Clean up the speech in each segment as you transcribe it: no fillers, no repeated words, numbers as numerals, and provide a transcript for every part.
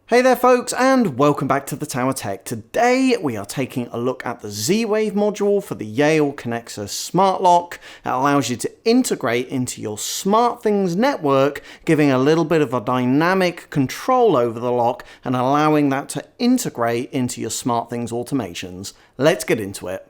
Hey there folks, and welcome back to the Tower Tech. Today we are taking a look at the Z-Wave module for the Yale Conexis Smartlock. It allows you to integrate into your Smartthings network, giving a little bit of a dynamic control over the lock and allowing that to integrate into your Smartthings automations. Let's get into it.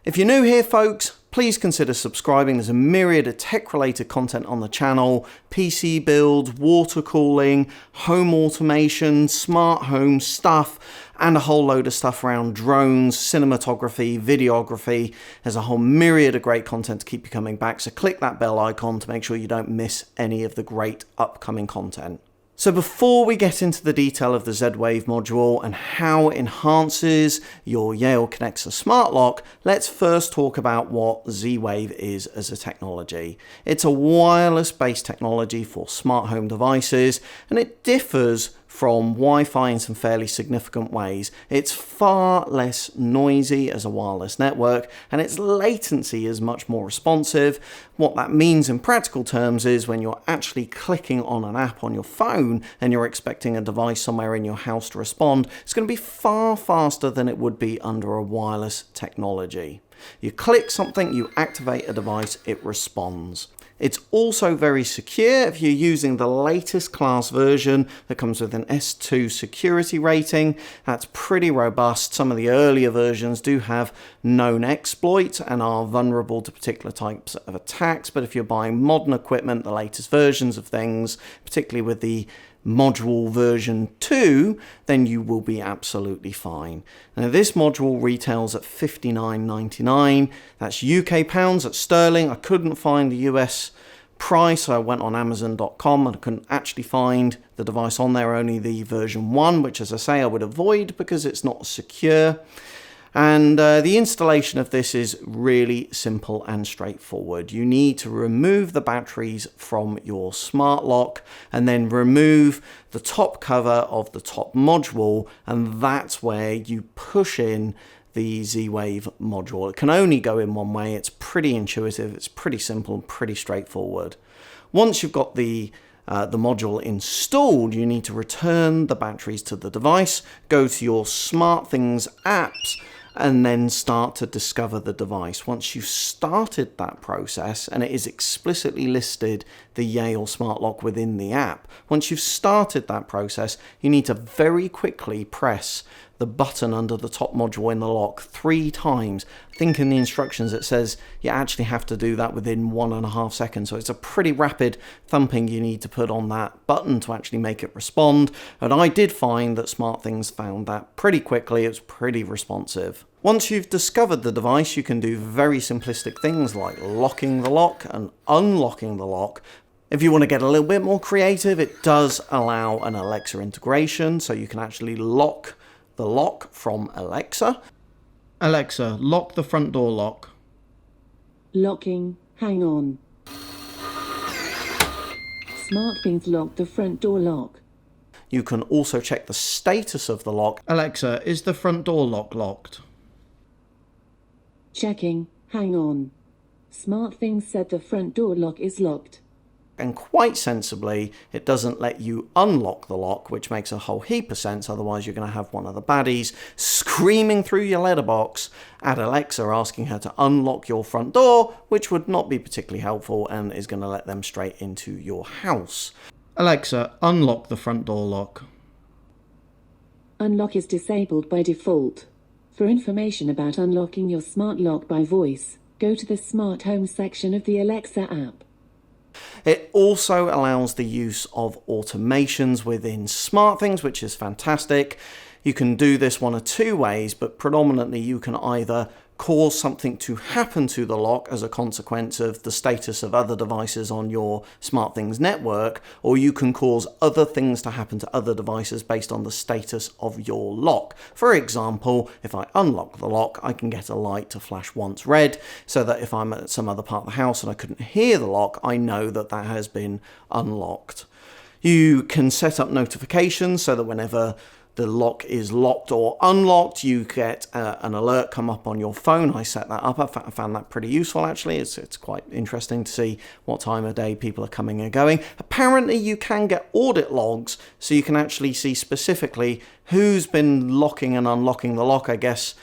If you're new here folks, please consider subscribing. There's a myriad of tech-related content on the channel: PC builds, water cooling, home automation, smart home stuff, and a whole load of stuff around drones, cinematography, videography. There's a whole myriad of great content to keep you coming back, so click that bell icon to make sure you don't miss any of the great upcoming content. So before we get into the detail of the Z-Wave module and how it enhances your Yale Conexis Smartlock, let's first talk about what Z-Wave is as a technology. It's a wireless-based technology for smart home devices, and it differs from Wi-Fi in some fairly significant ways. It's far less noisy as a wireless network, and its latency is much more responsive. What that means in practical terms is when you're actually clicking on an app on your phone and you're expecting a device somewhere in your house to respond, it's going to be far faster than it would be under a wireless technology. You click something, you activate a device, it responds. It's also very secure if you're using the latest class version that comes with an S2 security rating. That's pretty robust. Some of the earlier versions do have known exploits and are vulnerable to particular types of attacks, but if you're buying modern equipment, the latest versions of things, particularly with the module version 2, then you will be absolutely fine. Now this module retails at $59.99. That's UK pounds, that's sterling. I couldn't find the US price. I went on Amazon.com and I couldn't actually find the device on there, only the version 1, which, as I say, I would avoid because it's not secure. And the installation of this is really simple and straightforward. You need to remove the batteries from your smart lock and then remove the top cover of the top module, and that's where you push in the Z-Wave module. It can only go in one way. It's pretty intuitive, it's pretty simple and pretty straightforward. Once you've got the module installed, you need to return the batteries to the device, go to your Smartthings apps, and then start to discover the device. Once you've started that process, and it is explicitly listed the Yale Smart Lock within the app, once you've started that process, you need to very quickly press the button under the top module in the lock 3 times. I think in the instructions it says you actually have to do that within 1.5 seconds, so it's a pretty rapid thumping you need to put on that button to actually make it respond, and I did find that Smartthings found that pretty quickly. It was pretty responsive. Once you've discovered the device, you can do very simplistic things like locking the lock and unlocking the lock. If you want to get a little bit more creative, it does allow an Alexa integration, so you can actually lock the lock from Alexa. Alexa, lock the front door lock. Locking, hang on. Smartthings lock the front door lock. You can also check the status of the lock. Alexa, is the front door lock locked? Checking, hang on. Smartthings said the front door lock is locked. And quite sensibly, it doesn't let you unlock the lock, which makes a whole heap of sense. Otherwise, you're going to have one of the baddies screaming through your letterbox at Alexa, asking her to unlock your front door, which would not be particularly helpful and is going to let them straight into your house. Alexa, unlock the front door lock. Unlock is disabled by default. For information about unlocking your smart lock by voice, go to the Smart Home section of the Alexa app. It also allows the use of automations within Smartthings, which is fantastic. You can do this one of 2 ways, but predominantly you can either cause something to happen to the lock as a consequence of the status of other devices on your Smartthings network, or you can cause other things to happen to other devices based on the status of your lock. For example, if I unlock the lock, I can get a light to flash once red, so that if I'm at some other part of the house and I couldn't hear the lock, I know that that has been unlocked. You can set up notifications so that whenever the lock is locked or unlocked, you get an alert come up on your phone. I set that up. I found that pretty useful, actually. It's quite interesting to see what time of day people are coming and going. Apparently, you can get audit logs, so you can actually see specifically who's been locking and unlocking the lock, I guess,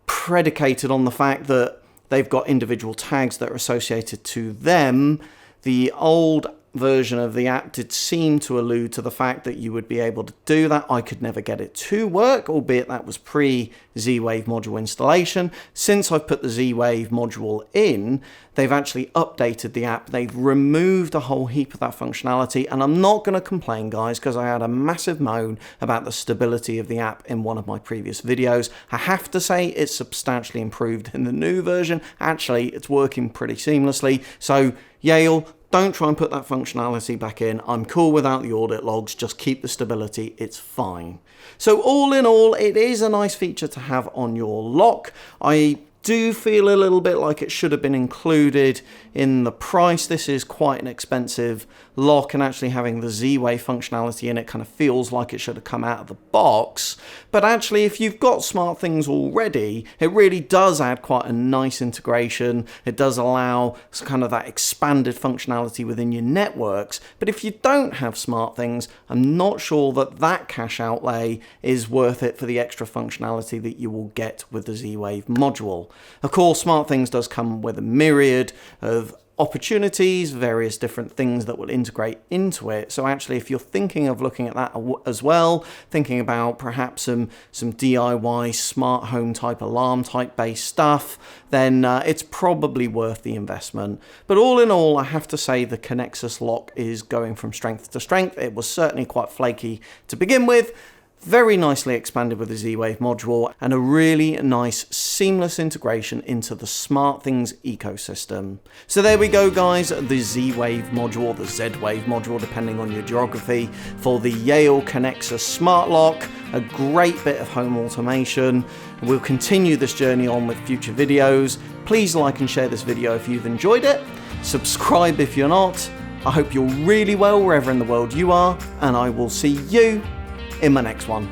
predicated on the fact that they've got individual tags that are associated to them. The old version of the app did seem to allude to the fact that you would be able to do that. I could never get it to work, albeit that was pre-Z-Wave module installation. Since I've put the Z-Wave module in, they've actually updated the app. They've removed a whole heap of that functionality, and I'm not going to complain, guys, because I had a massive moan about the stability of the app in one of my previous videos. I have to say it's substantially improved in the new version. Actually, it's working pretty seamlessly. So Yale, don't try and put that functionality back in. I'm cool without the audit logs. Just keep the stability. It's fine. So all in all, it is a nice feature to have on your lock. I do feel a little bit like it should have been included in the price. This is quite an expensive lock, and actually having the Z-Wave functionality in it kind of feels like it should have come out of the box. But actually, if you've got Smartthings already, it really does add quite a nice integration. It does allow kind of that expanded functionality within your networks. But if you don't have Smartthings, I'm not sure that that cash outlay is worth it for the extra functionality that you will get with the Z-Wave module. Of course, Smartthings does come with a myriad of opportunities, various different things that will integrate into it. So actually, if you're thinking of looking at that as well, thinking about perhaps some DIY smart home type alarm type based stuff, then it's probably worth the investment. But all in all, I have to say the Conexis lock is going from strength to strength. It was certainly quite flaky to begin with. Very nicely expanded with the Z-Wave module, and a really nice seamless integration into the Smartthings ecosystem. So there we go, guys, the Z-Wave module, the Z-Wave module depending on your geography, for the Yale Conexis Smartlock. A great bit of home automation. We'll continue this journey on with future videos. Please like and share this video if you've enjoyed it. Subscribe if you're not. I hope you're really well wherever in the world you are, and I will see you in my next one.